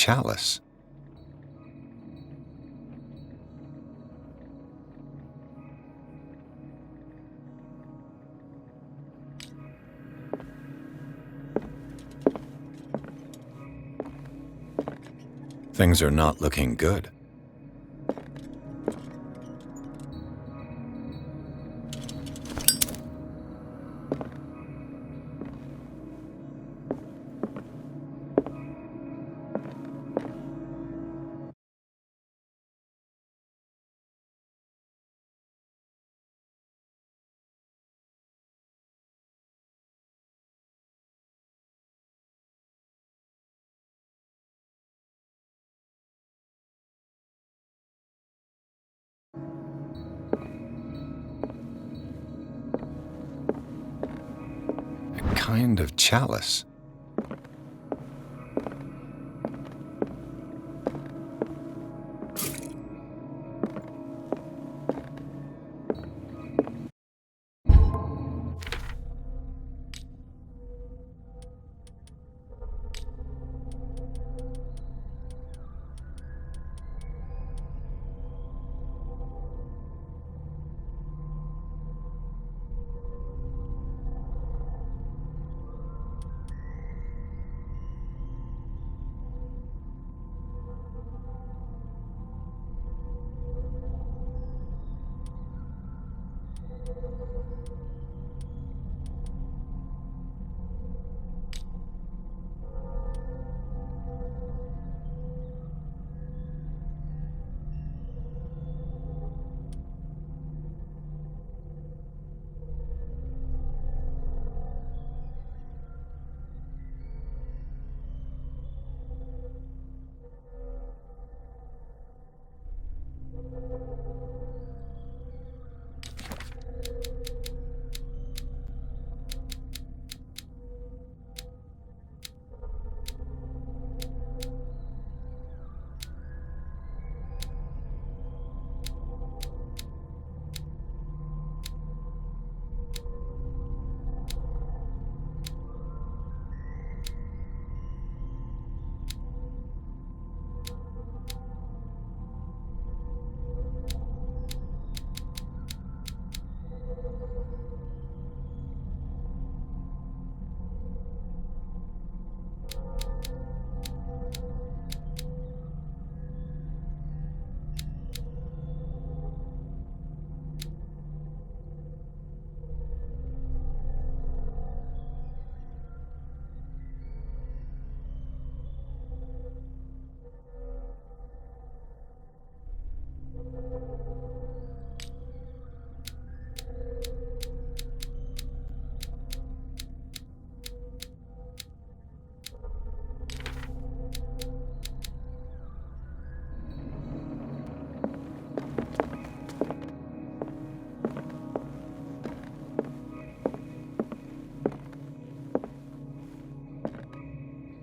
chalice. Things are not looking good. A kind of chalice.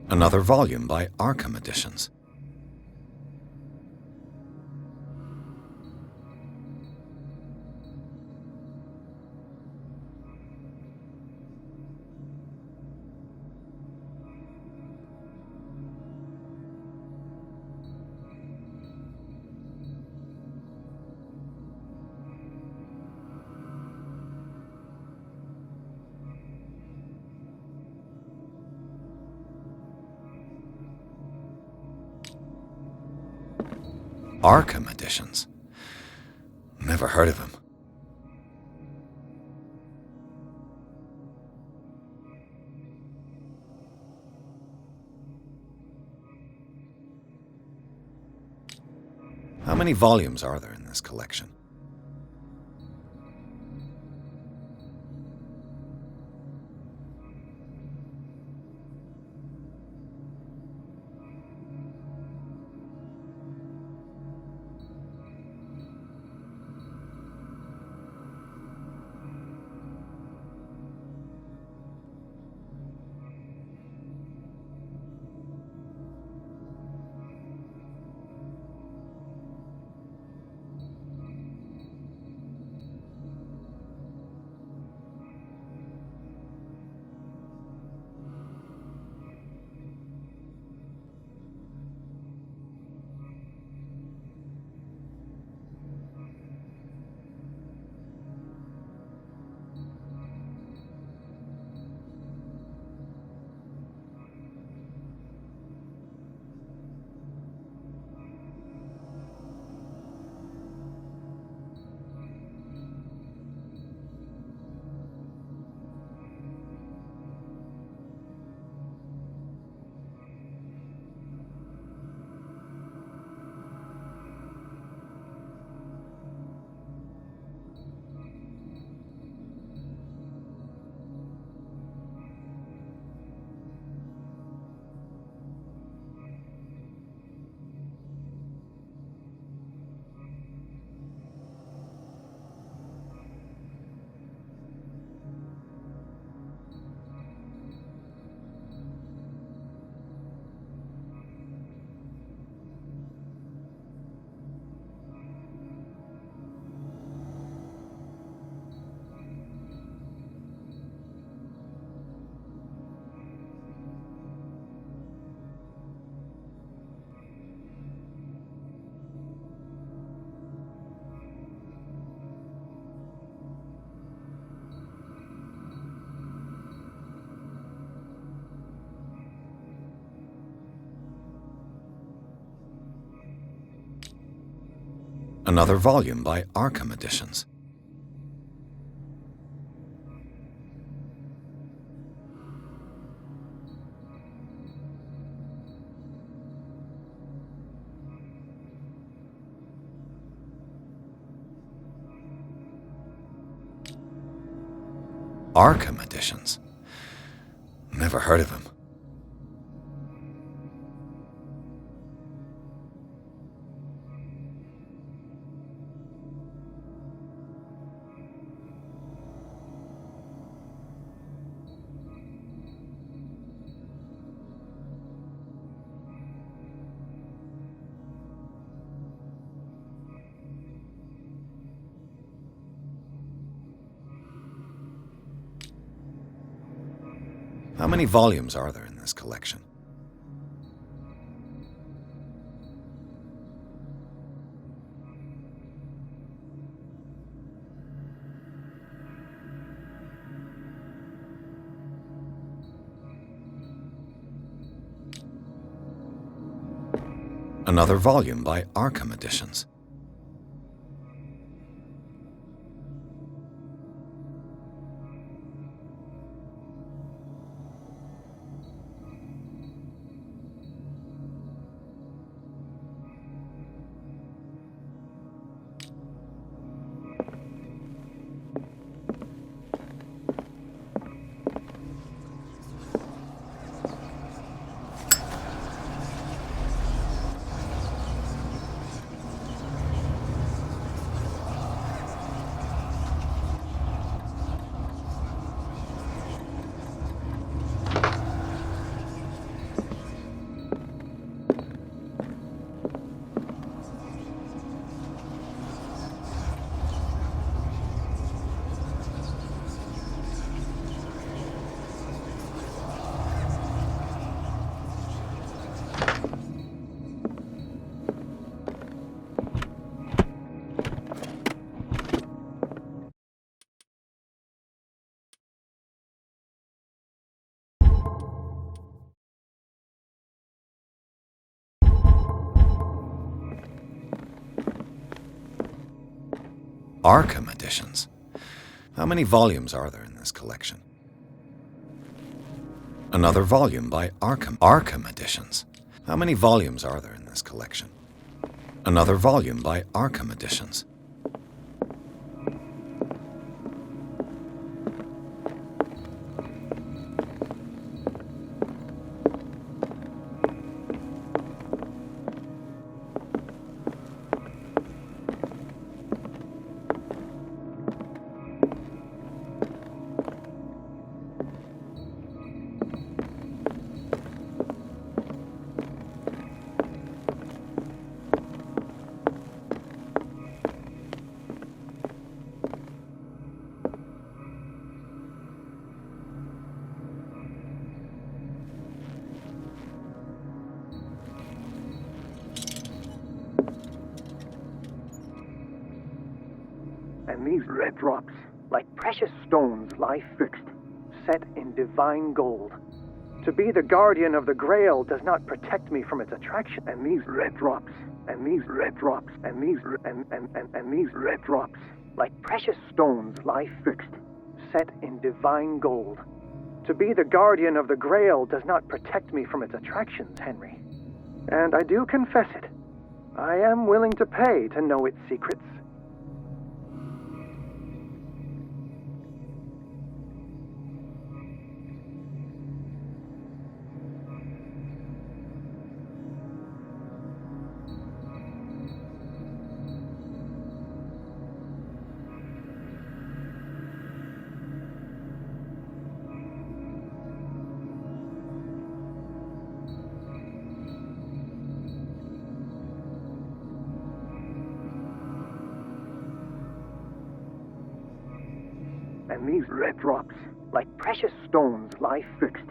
Another volume by Arkham Editions. Arkham Editions. Never heard of him. How many volumes are there in this collection? Another volume by Arkham Editions. Arkham Editions. Never heard of him. How many volumes are there in this collection? Another volume by Arkham Editions. Arkham Editions. How many volumes are there in this collection? Another volume by Arkham Editions. How many volumes are there in this collection? Another volume by Arkham Editions. And these red drops, like precious stones, lie fixed, set in divine gold. To be the guardian of the Grail does not protect me from its attraction. And these red drops, and these red drops, and these red drops, like precious stones, lie fixed, set in divine gold. To be the guardian of the Grail does not protect me from its attractions, Henry. And I do confess it. I am willing to pay to know its secrets. And these red drops, like precious stones, lie fixed,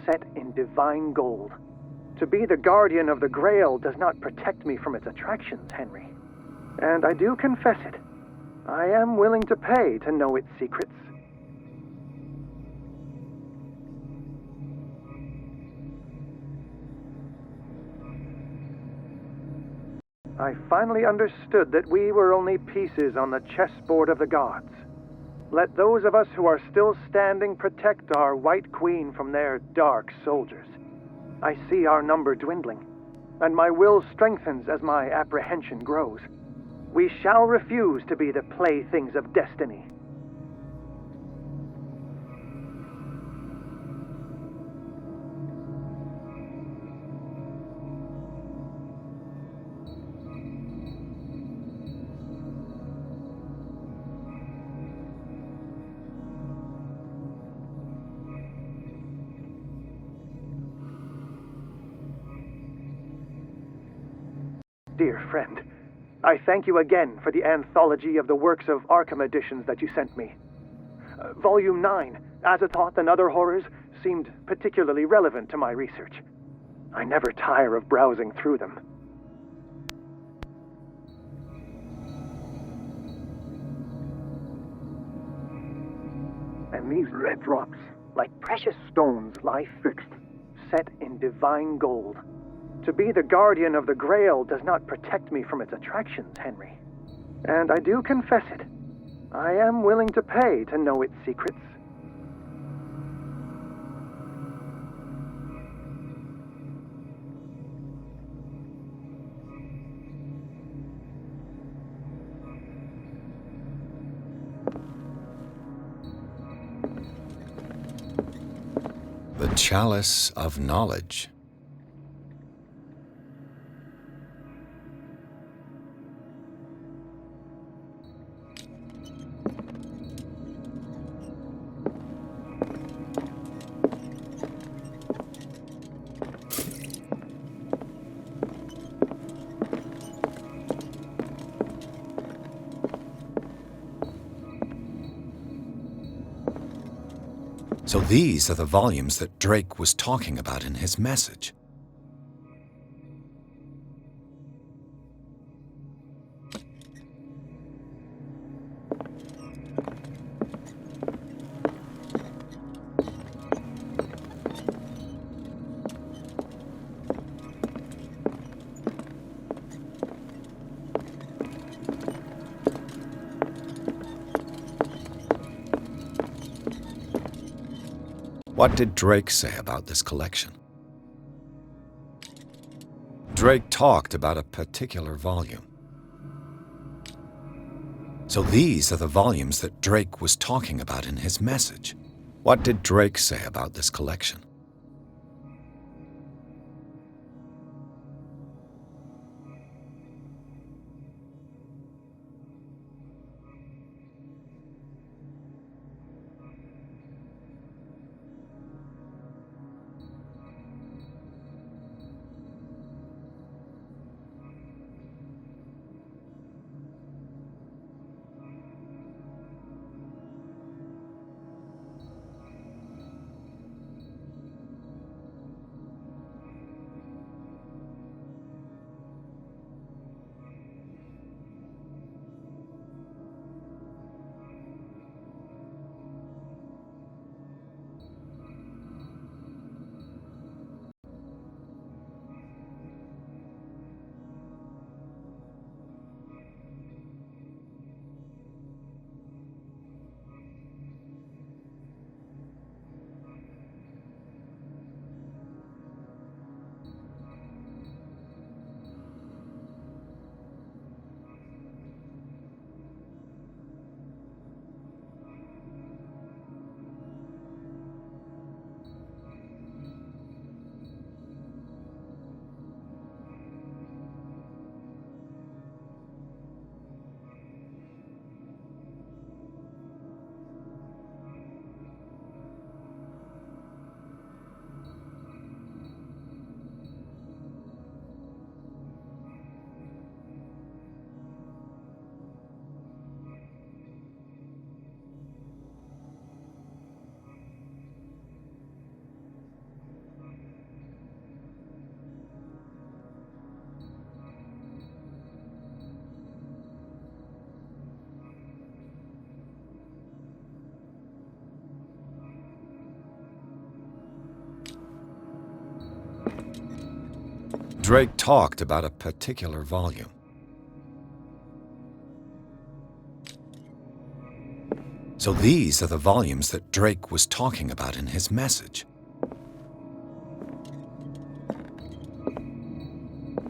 set in divine gold. To be the guardian of the Grail does not protect me from its attractions, Henry. And I do confess it. I am willing to pay to know its secrets. I finally understood that we were only pieces on the chessboard of the gods. Let those of us who are still standing protect our White Queen from their dark soldiers. I see our number dwindling, and my will strengthens as my apprehension grows. We shall refuse to be the playthings of destiny. Dear friend, I thank you again for the anthology of the works of Arkham editions that you sent me. Volume 9, Azathoth and Other Horrors, seemed particularly relevant to my research. I never tire of browsing through them. And these red drops, like precious stones, lie fixed, set in divine gold. To be the guardian of the Grail does not protect me from its attractions, Henry. And I do confess it. I am willing to pay to know its secrets. The Chalice of Knowledge. So these are the volumes that Drake was talking about in his message. What did Drake say about this collection? Drake talked about a particular volume. So these are the volumes that Drake was talking about in his message. What did Drake say about this collection? Drake talked about a particular volume. So these are the volumes that Drake was talking about in his message.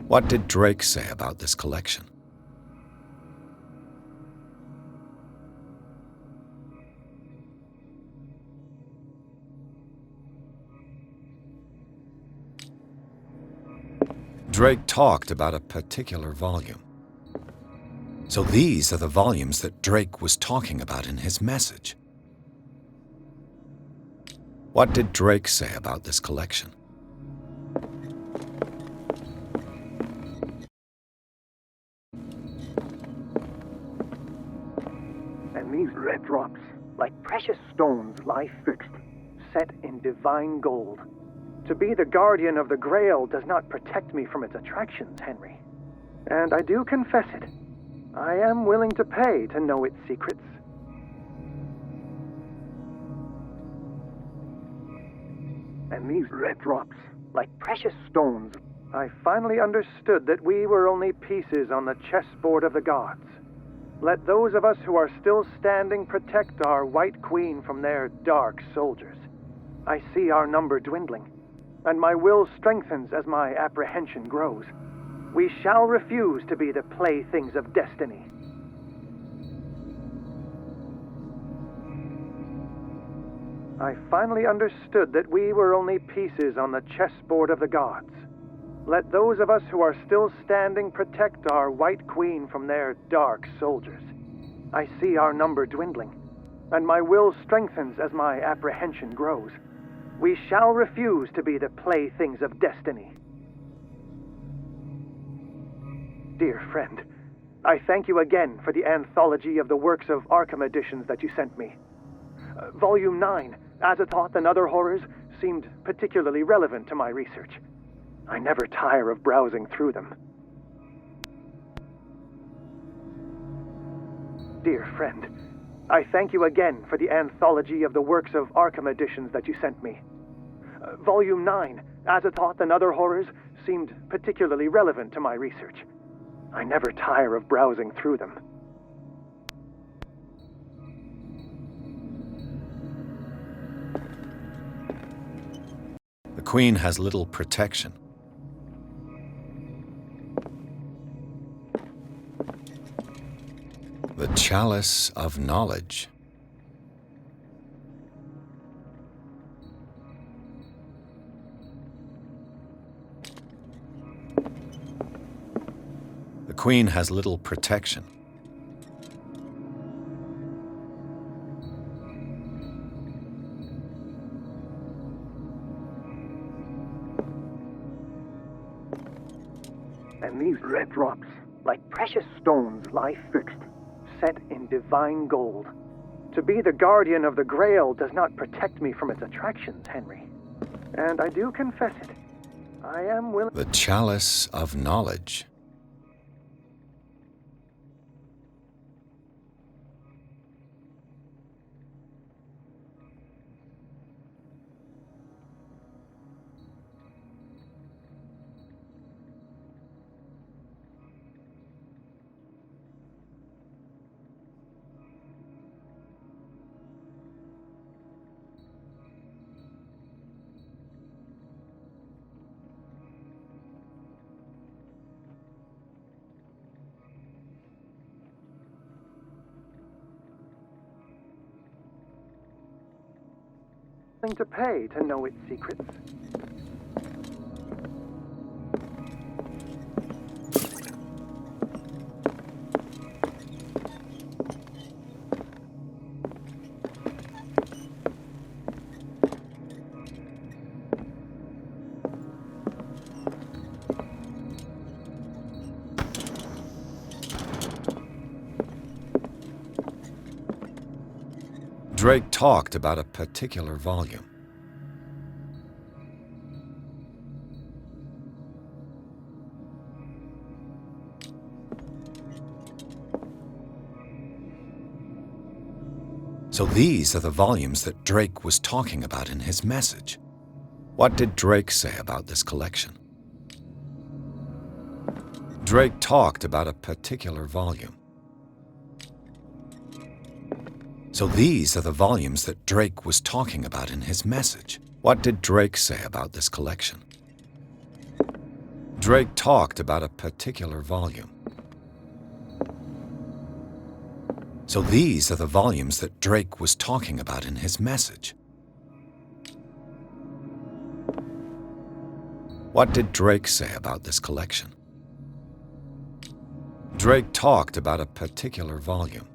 What did Drake say about this collection? Drake talked about a particular volume. So these are the volumes that Drake was talking about in his message. What did Drake say about this collection? And these red drops, like precious stones, lie fixed, set in divine gold. To be the guardian of the Grail does not protect me from its attractions, Henry. And I do confess it. I am willing to pay to know its secrets. And these red drops, like precious stones, I finally understood that we were only pieces on the chessboard of the gods. Let those of us who are still standing protect our White Queen from their dark soldiers. I see our number dwindling, and my will strengthens as my apprehension grows. We shall refuse to be the playthings of destiny. I finally understood that we were only pieces on the chessboard of the gods. Let those of us who are still standing protect our White Queen from their dark soldiers. I see our number dwindling, and my will strengthens as my apprehension grows. We shall refuse to be the playthings of destiny. Dear friend, I thank you again for the anthology of the works of Arkham editions that you sent me. Volume 9, Azathoth and Other Horrors, seemed particularly relevant to my research. I never tire of browsing through them. Dear friend, I thank you again for the anthology of the works of Arkham editions that you sent me. Volume 9, Azathoth and Other Horrors, seemed particularly relevant to my research. I never tire of browsing through them. The Queen has little protection. The Chalice of Knowledge. The Queen has little protection. And these red drops, like precious stones, lie fixed, set in divine gold. To be the guardian of the Grail does not protect me from its attractions, Henry. And I do confess it. I am willing... The Chalice of Knowledge. to pay to know its secrets. Drake talked about a particular volume. So these are the volumes that Drake was talking about in his message. What did Drake say about this collection? Drake talked about a particular volume. So these are the volumes that Drake was talking about in his message. What did Drake say about this collection? Drake talked about a particular volume. So these are the volumes that Drake was talking about in his message. What did Drake say about this collection? Drake talked about a particular volume.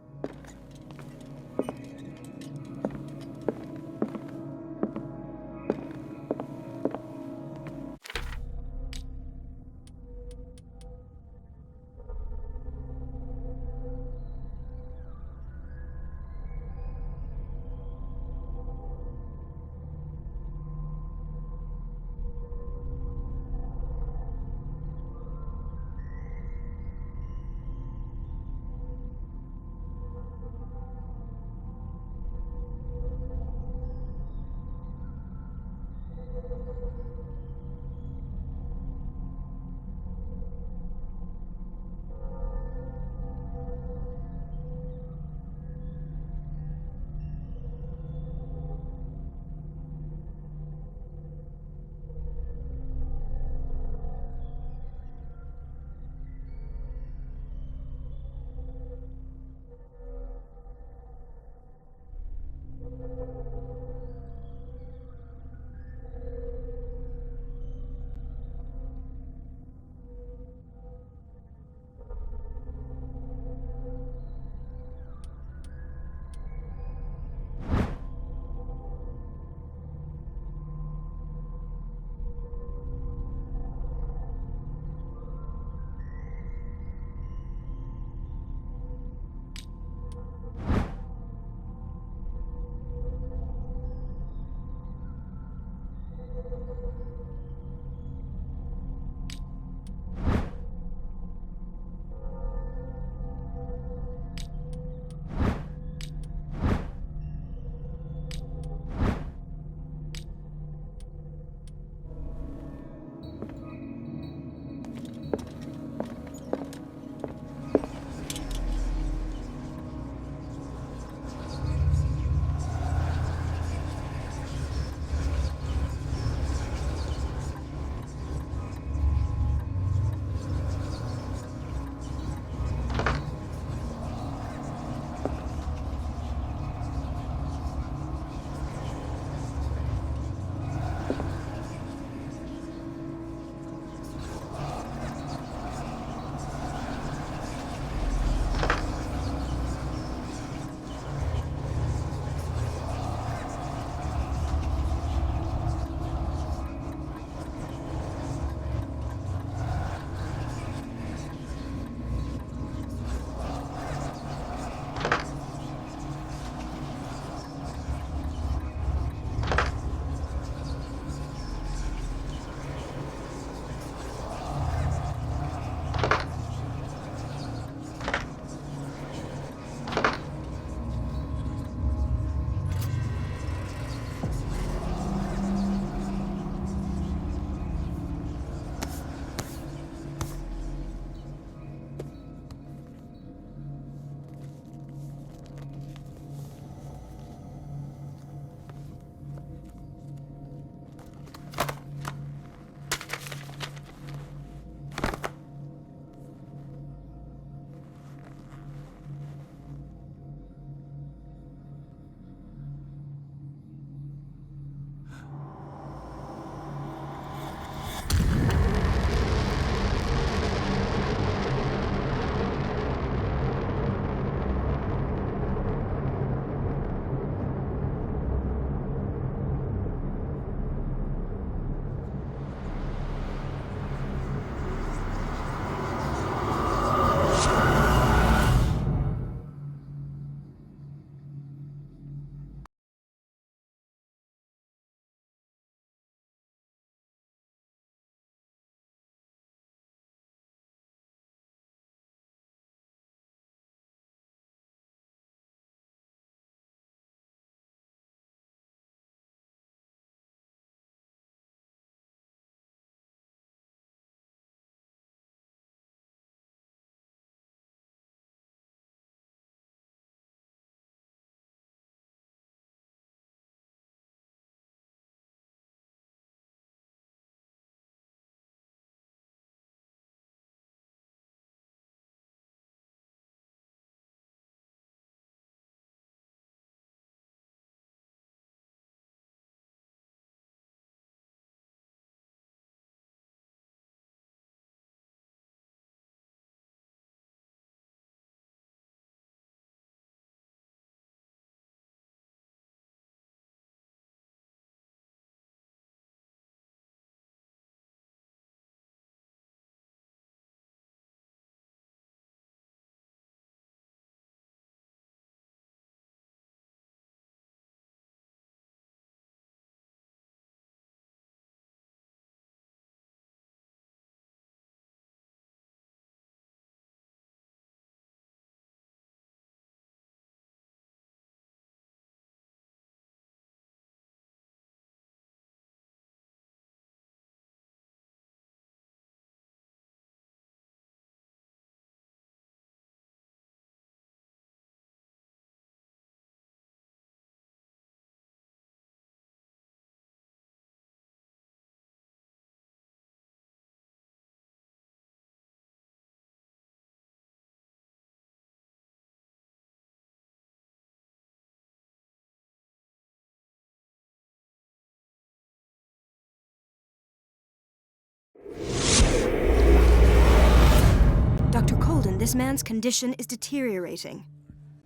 This man's condition is deteriorating.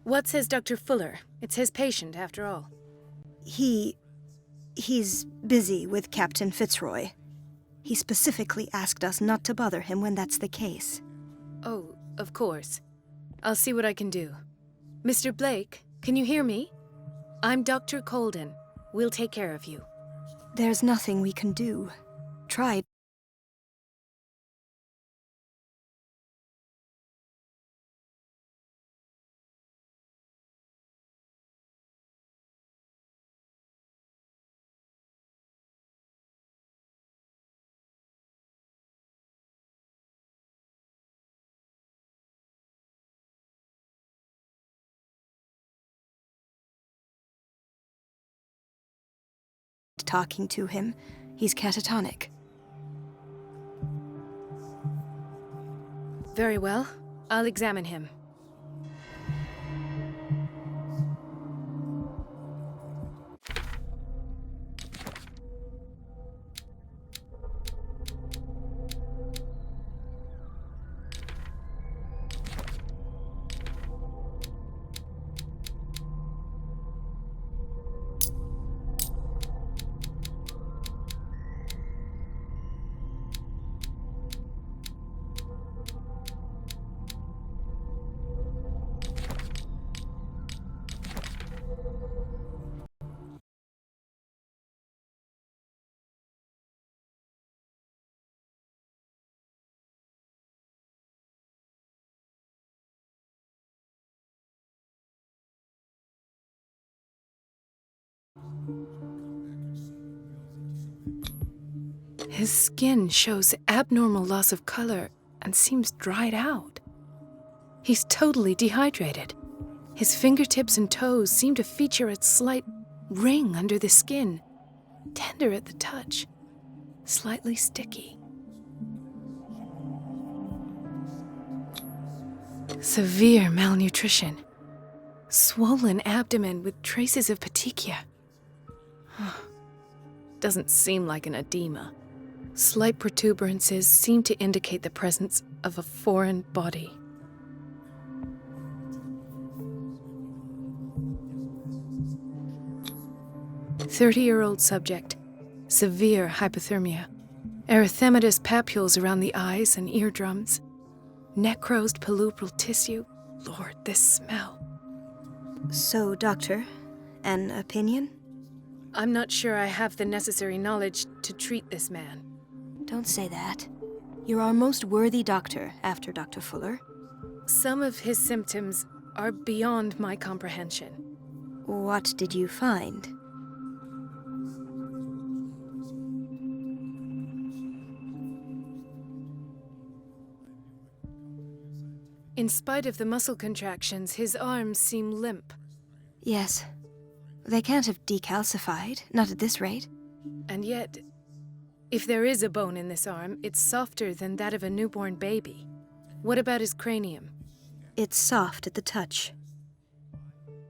What says Dr. Fuller? It's his patient, after all. He's busy with Captain Fitzroy. He specifically asked us not to bother him when that's the case. Oh, of course. I'll see what I can do. Mr. Blake, can you hear me? I'm Dr. Colden. We'll take care of you. There's nothing we can do. Tried. Talking to him. He's catatonic. Very well. I'll examine him. His skin shows abnormal loss of color and seems dried out. He's totally dehydrated. His fingertips and toes seem to feature a slight ring under the skin, tender at the touch, slightly sticky. Severe malnutrition. Swollen abdomen with traces of petechia. Doesn't seem like an edema. Slight protuberances seem to indicate the presence of a foreign body. "30-year-old subject. Severe hypothermia. Erythematous papules around the eyes and eardrums. Necrosed palpebral tissue. Lord, this smell. So, Doctor, an opinion? I'm not sure I have the necessary knowledge to treat this man. Don't say that. You're our most worthy doctor after Dr. Fuller. Some of his symptoms are beyond my comprehension. What did you find? In spite of the muscle contractions, his arms seem limp. Yes. They can't have decalcified, not at this rate. And yet, if there is a bone in this arm, it's softer than that of a newborn baby. What about his cranium? It's soft at the touch.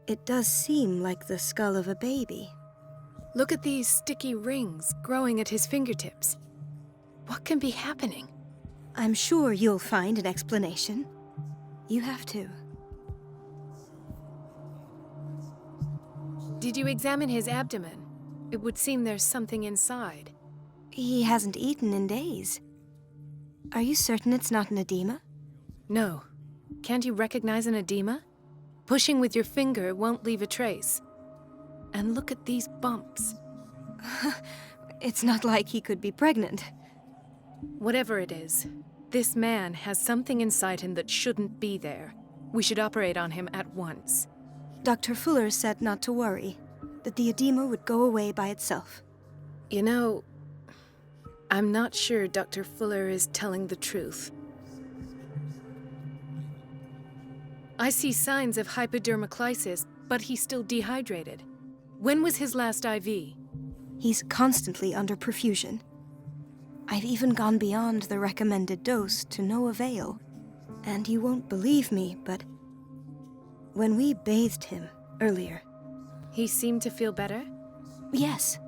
It does seem like the skull of a baby. Look at these sticky rings growing at his fingertips. What can be happening? I'm sure you'll find an explanation. You have to. Did you examine his abdomen? It would seem there's something inside. He hasn't eaten in days. Are you certain it's not an edema? No. Can't you recognize an edema? Pushing with your finger won't leave a trace. And look at these bumps. It's not like he could be pregnant. Whatever it is, this man has something inside him that shouldn't be there. We should operate on him at once. Dr. Fuller said not to worry, that the edema would go away by itself. You know, I'm not sure Dr. Fuller is telling the truth. I see signs of hypodermoclysis, but he's still dehydrated. When was his last IV? He's constantly under perfusion. I've even gone beyond the recommended dose to no avail. And you won't believe me, but when we bathed him earlier... He seemed to feel better? Yes.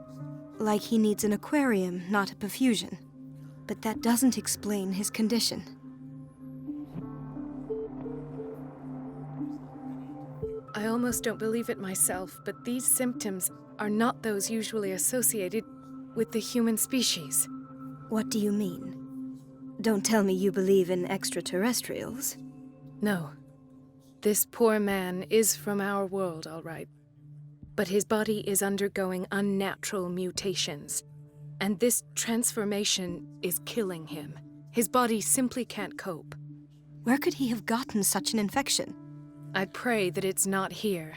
Like he needs an aquarium, not a perfusion. But that doesn't explain his condition. I almost don't believe it myself, but these symptoms are not those usually associated with the human species. What do you mean? Don't tell me you believe in extraterrestrials. No. This poor man is from our world, all right. But his body is undergoing unnatural mutations. And this transformation is killing him. His body simply can't cope. Where could he have gotten such an infection? I pray that it's not here.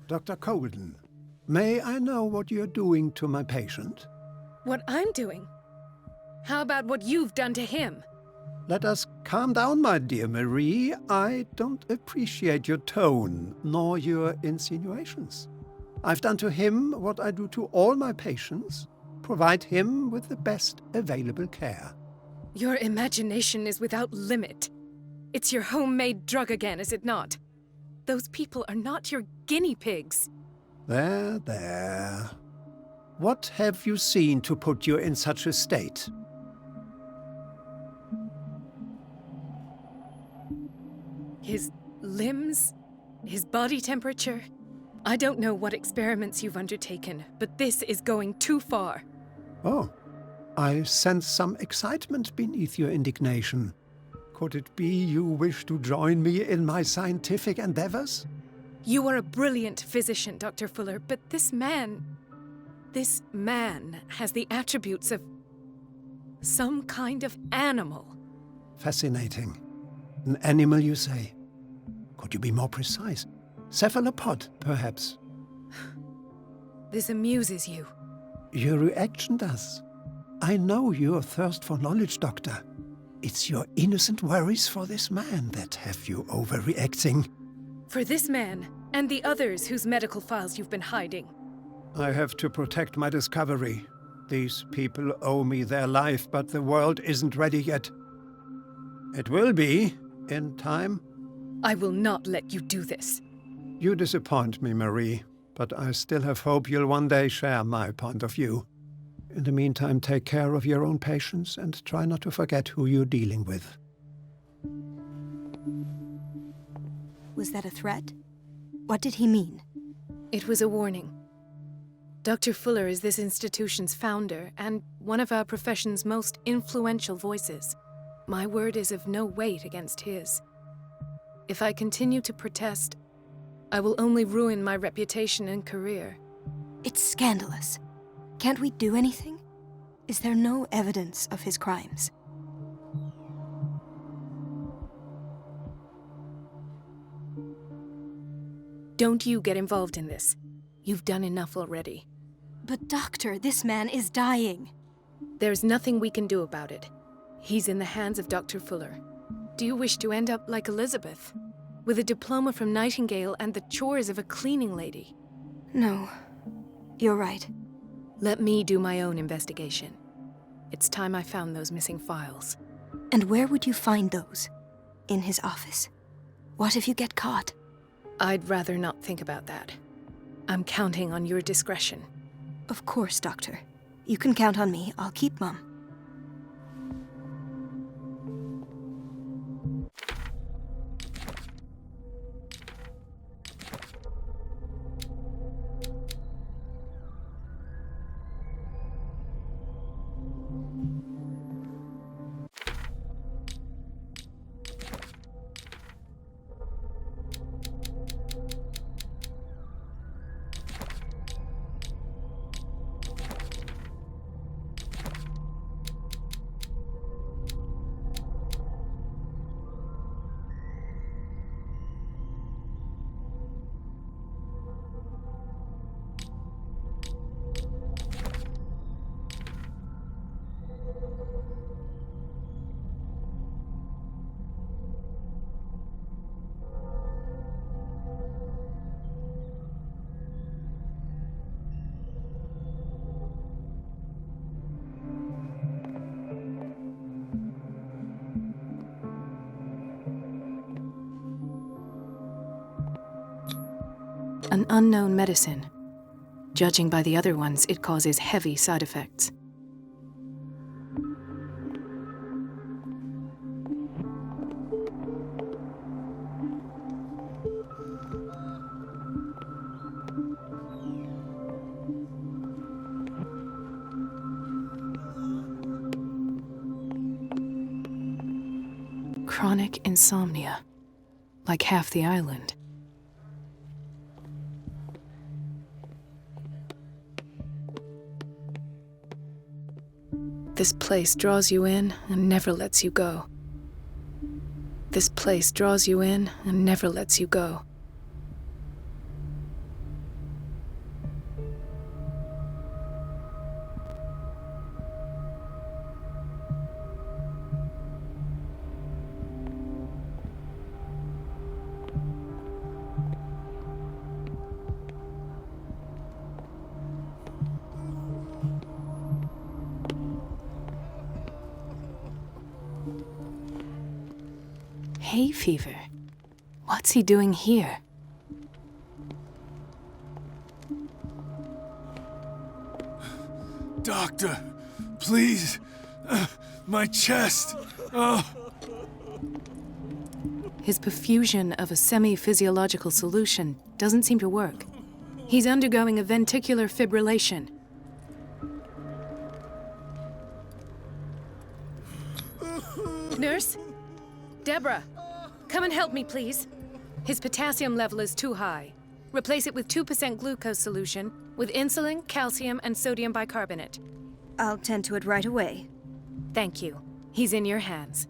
Dr. Colden, may I know what you're doing to my patient? What I'm doing? How about what you've done to him? Let us calm down, my dear Marie. I don't appreciate your tone, nor your insinuations. I've done to him what I do to all my patients, provide him with the best available care. Your imagination is without limit. It's your homemade drug again, is it not? Those people are not your guinea pigs. There, there. What have you seen to put you in such a state? His limbs? His body temperature? I don't know what experiments you've undertaken, but this is going too far. Oh, I sense some excitement beneath your indignation. Could it be you wish to join me in my scientific endeavors? You are a brilliant physician, Dr. Fuller, but this man has the attributes of some kind of animal. Fascinating. An animal, you say? Could you be more precise? Cephalopod, perhaps? This amuses you. Your reaction does. I know your thirst for knowledge, Doctor. It's your innocent worries for this man that have you overreacting. For this man, and the others whose medical files you've been hiding. I have to protect my discovery. These people owe me their life, but the world isn't ready yet. It will be, in time. I will not let you do this. You disappoint me, Marie, but I still have hope you'll one day share my point of view. In the meantime, take care of your own patients and try not to forget who you're dealing with. Was that a threat? What did he mean? It was a warning. Dr. Fuller is this institution's founder and one of our profession's most influential voices. My word is of no weight against his. If I continue to protest, I will only ruin my reputation and career. It's scandalous. Can't we do anything? Is there no evidence of his crimes? Don't you get involved in this. You've done enough already. But doctor, this man is dying. There's nothing we can do about it. He's in the hands of Dr. Fuller. Do you wish to end up like Elizabeth? With a diploma from Nightingale and the chores of a cleaning lady? No, you're right. Let me do my own investigation. It's time I found those missing files. And where would you find those? In his office? What if you get caught? I'd rather not think about that. I'm counting on your discretion. Of course, Doctor. You can count on me. I'll keep mum. An unknown medicine. Judging by the other ones, it causes heavy side effects. chronic insomnia, like half the island. This place draws you in and never lets you go. This place draws you in and never lets you go. Hay fever? What's he doing here? Doctor, please. My chest. Oh. His perfusion of a semi-physiological solution doesn't seem to work. He's undergoing a ventricular fibrillation. Nurse? Deborah, come and help me, please. His potassium level is too high. Replace it with 2% glucose solution with insulin, calcium, and sodium bicarbonate. I'll tend to it right away. Thank you. He's in your hands.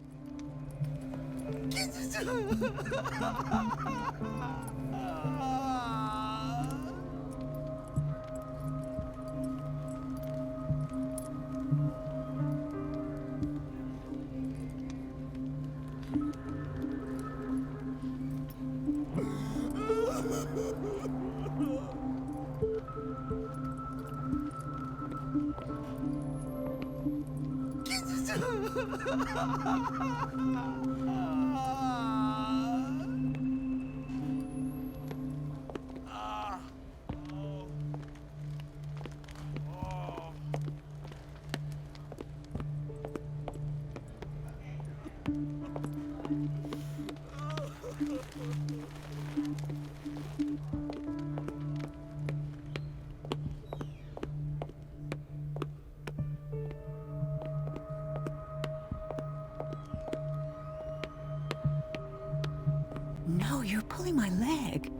No, you're pulling my leg.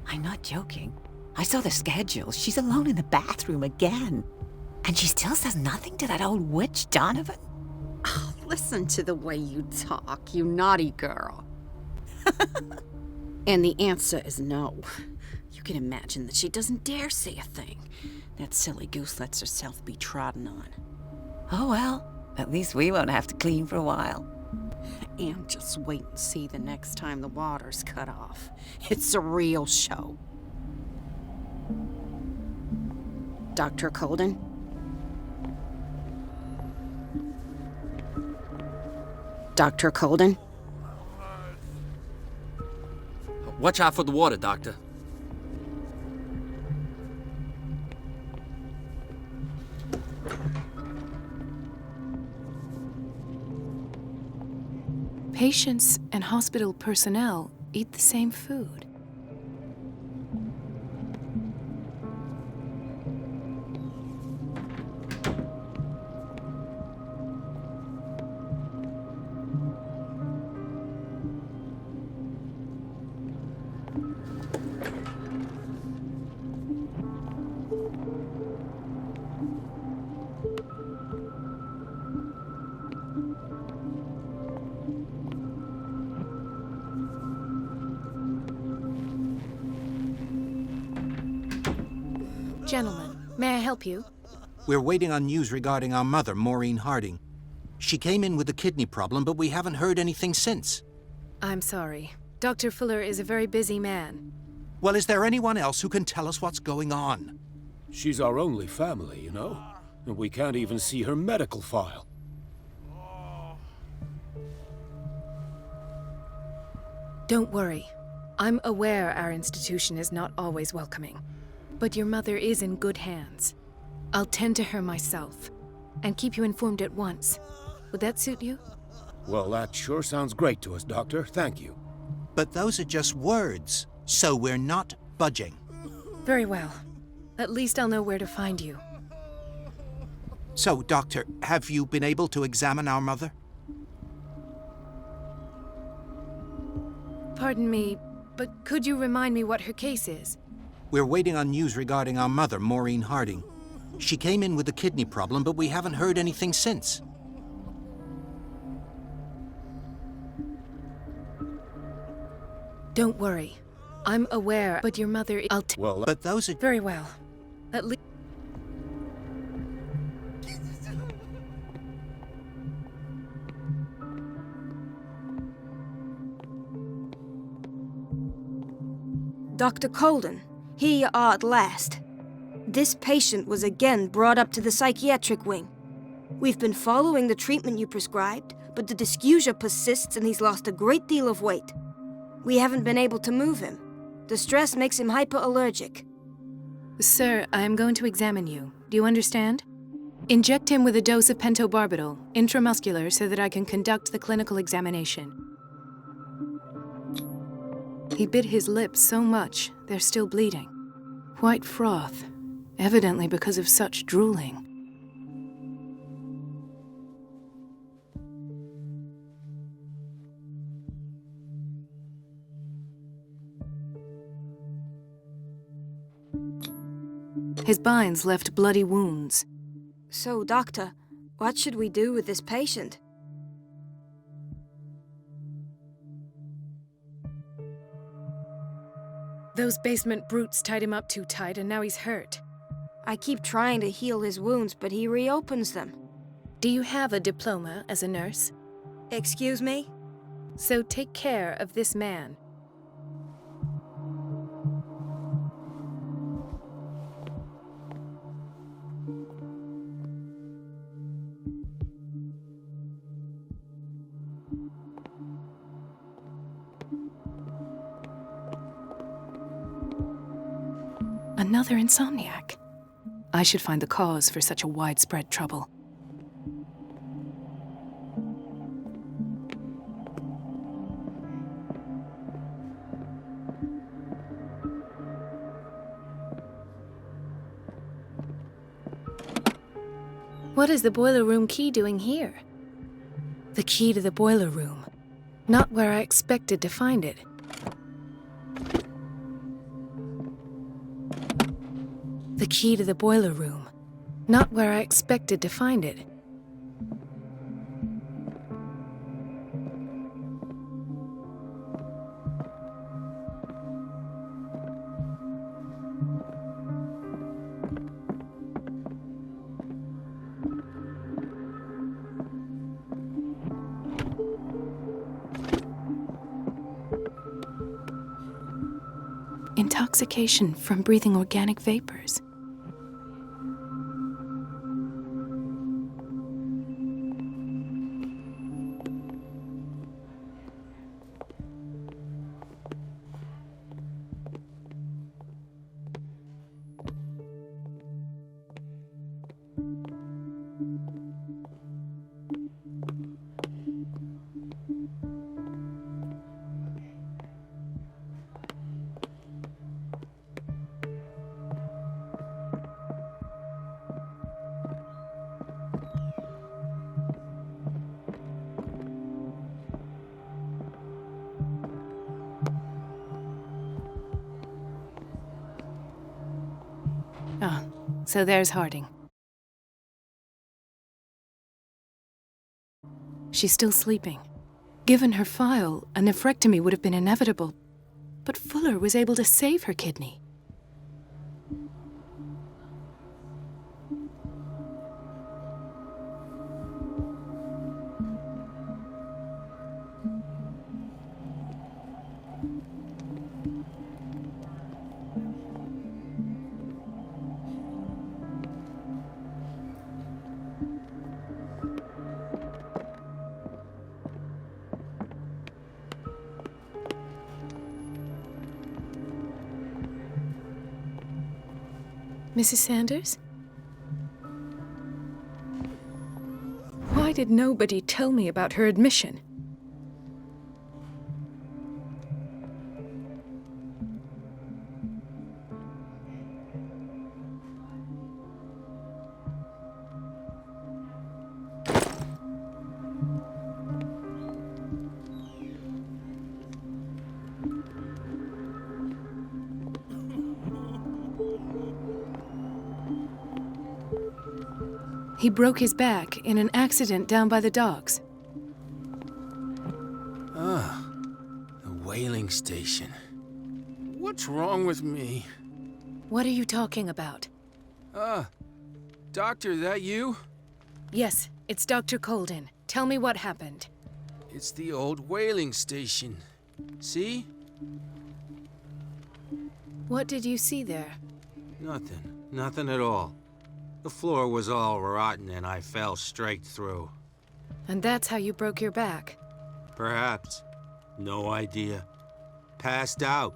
I'm not joking. I saw the schedule. She's alone in the bathroom again. And she still says nothing to that old witch Donovan? Oh, listen to the way you talk, you naughty girl. And the answer is no. You can imagine that she doesn't dare say a thing. That silly goose lets herself be trodden on. Oh well, at least we won't have to clean for a while. And just wait and see the next time the water's cut off. It's a real show. Dr. Colden? Dr. Colden? Watch out for the water, Doctor. Patients and hospital personnel eat the same food. Gentlemen, may I help you? We're waiting on news regarding our mother, Maureen Harding. She came in with a kidney problem, but we haven't heard anything since. I'm sorry. Dr. Fuller is a very busy man. Well, is there anyone else who can tell us what's going on? She's our only family, you know? And we can't even see her medical file. Don't worry. I'm aware our institution is not always welcoming. But your mother is in good hands. I'll tend to her myself, and keep you informed at once. Would that suit you? Well, that sure sounds great to us, Doctor. Thank you. But those are just words, so we're not budging. Very well. At least I'll know where to find you. So, Doctor, have you been able to examine our mother? Pardon me, but could you remind me what her case is? We're waiting on news regarding our mother, Maureen Harding. She came in with a kidney problem, but we haven't heard anything since. Don't worry. I'm aware, but your mother... But those are... Very well. At least... Dr. Colden, here you are at last. This patient was again brought up to the psychiatric wing. We've been following the treatment you prescribed, but the dysgeusia persists and he's lost a great deal of weight. We haven't been able to move him. The stress makes him hyperallergic. Sir, I am going to examine you. Do you understand? Inject him with a dose of pentobarbital, intramuscular, so that I can conduct the clinical examination. He bit his lips so much, they're still bleeding. White froth, evidently because of such drooling. His binds left bloody wounds. So, Doctor, what should we do with this patient? Those basement brutes tied him up too tight, and now he's hurt. I keep trying to heal his wounds, but he reopens them. Do you have a diploma as a nurse? Excuse me? So take care of this man. Another insomniac. I should find the cause for such a widespread trouble. What is the boiler room key doing here? The key to the boiler room. Not where I expected to find it. The key to the boiler room. Not where I expected to find it. Intoxication from breathing organic vapors. Ah, so there's Harding. She's still sleeping. Given her file, a nephrectomy would have been inevitable, but Fuller was able to save her kidney. Mrs. Sanders? Why did nobody tell me about her admission? He broke his back in an accident down by the docks. Ah, the whaling station. What's wrong with me? What are you talking about? Doctor, that you? Yes, it's Dr. Colden. Tell me what happened. It's the old whaling station. See? What did you see there? Nothing. Nothing at all. The floor was all rotten and I fell straight through. And that's how you broke your back? Perhaps. No idea. Passed out.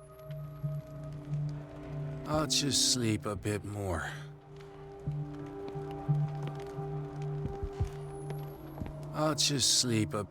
I'll just sleep a bit more. I'll just sleep a...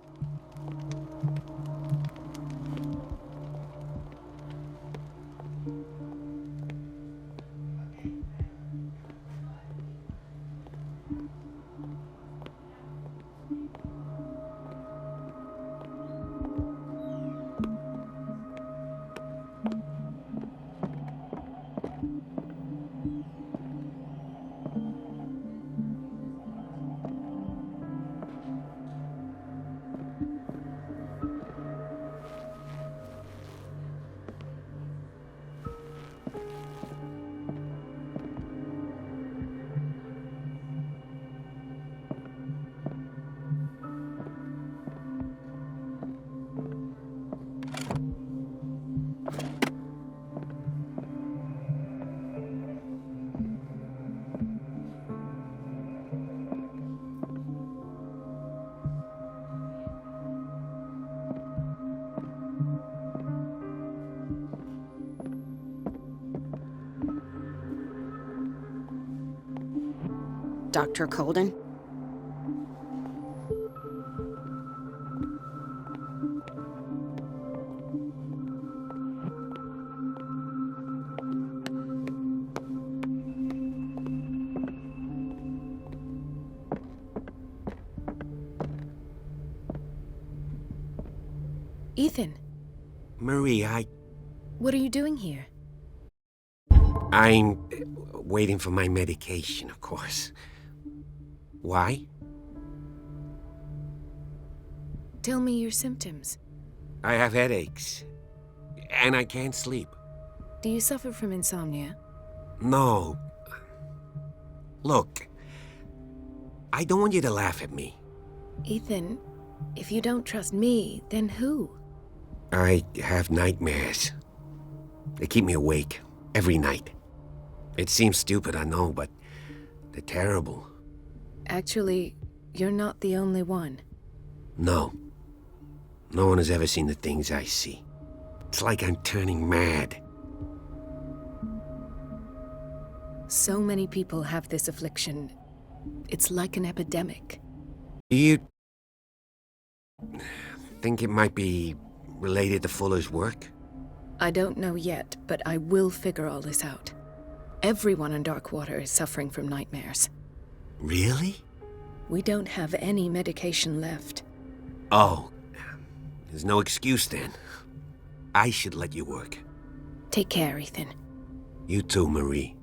Dr. Colden? Ethan, Marie, what are you doing here? I'm waiting for my medication, of course. Why? Tell me your symptoms. I have headaches, and I can't sleep. Do you suffer from insomnia? No. Look, I don't want you to laugh at me. Ethan, if you don't trust me, then who? I have nightmares. They keep me awake every night. It seems stupid, I know, but they're terrible. Actually, you're not the only one. No. No one has ever seen the things I see. It's like I'm turning mad. So many people have this affliction. It's like an epidemic. Do you think it might be related to Fuller's work? I don't know yet, but I will figure all this out. Everyone in Darkwater is suffering from nightmares. Really? We don't have any medication left. Oh, there's no excuse then. I should let you work. Take care, Ethan. You too, Marie.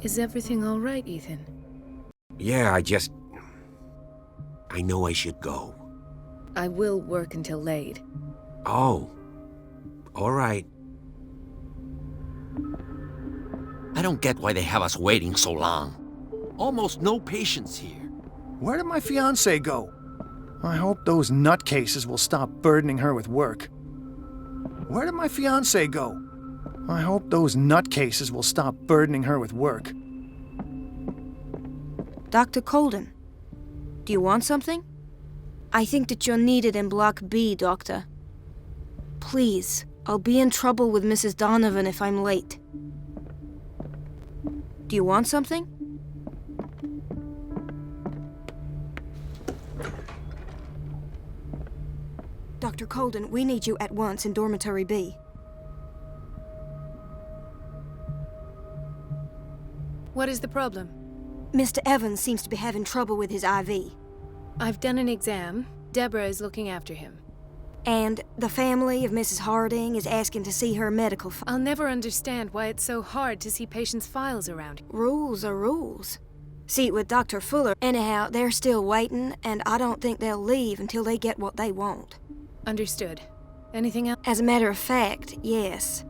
Is everything all right, Ethan? Yeah, I know I should go. I will work until late. Oh, all right. I don't get why they have us waiting so long. Almost no patients here. Where did my fiancée go? I hope those nutcases will stop burdening her with work. Where did my fiancée go? I hope those nutcases will stop burdening her with work. Dr. Colden, do you want something? I think that you're needed in Block B, Doctor. Please, I'll be in trouble with Mrs. Donovan if I'm late. Do you want something? Dr. Colden, we need you at once in Dormitory B. What is the problem? Mr. Evans seems to be having trouble with his IV. I've done an exam. Deborah is looking after him. And the family of Mrs. Harding is asking to see her medical I'll never understand why it's so hard to see patients' files around. Rules are rules. See, with Dr. Fuller, anyhow, they're still waiting, and I don't think they'll leave until they get what they want. Understood. Anything else? As a matter of fact, yes.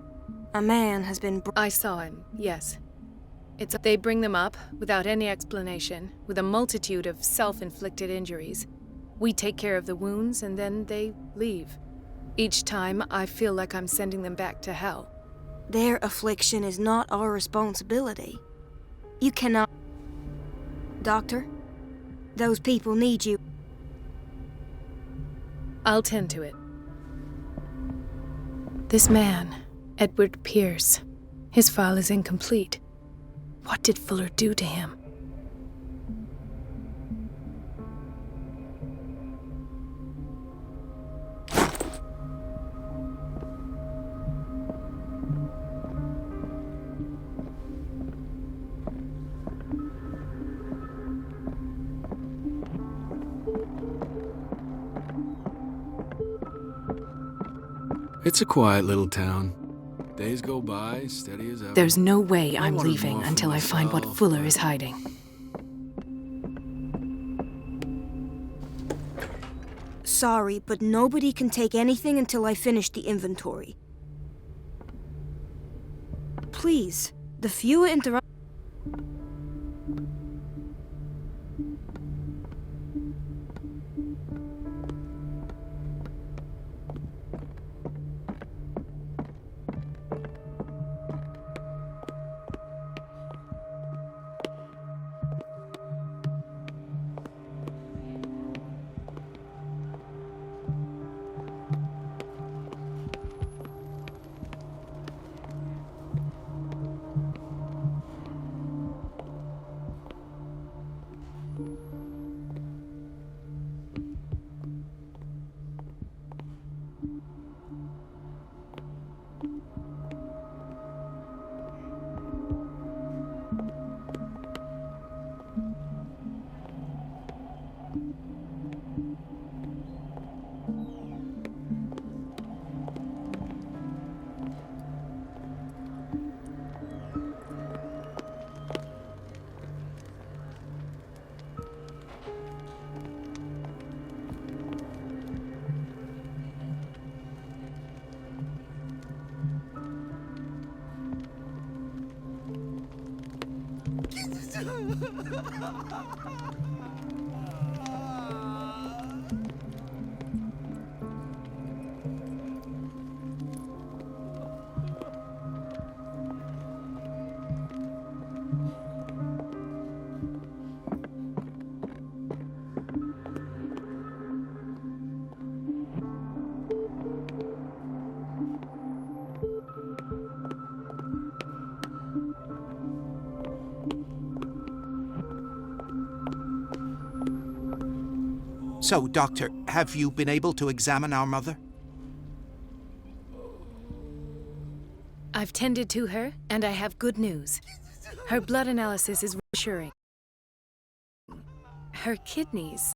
A man has been... I saw him, yes. They bring them up, without any explanation, with a multitude of self-inflicted injuries. We take care of the wounds, and then they leave. Each time, I feel like I'm sending them back to hell. Their affliction is not our responsibility. You cannot... Doctor, those people need you. I'll tend to it. This man, Edward Pierce, his file is incomplete. What did Fuller do to him? It's a quiet little town. Days go by, steady as ever. There's no way I I'm wanted leaving more for until I find what myself, Fuller but- is hiding. Sorry, but nobody can take anything until I finish the inventory. Please, the fewer interruptions... So, Doctor, have you been able to examine our mother? I've tended to her, and I have good news. Her blood analysis is reassuring. Her kidneys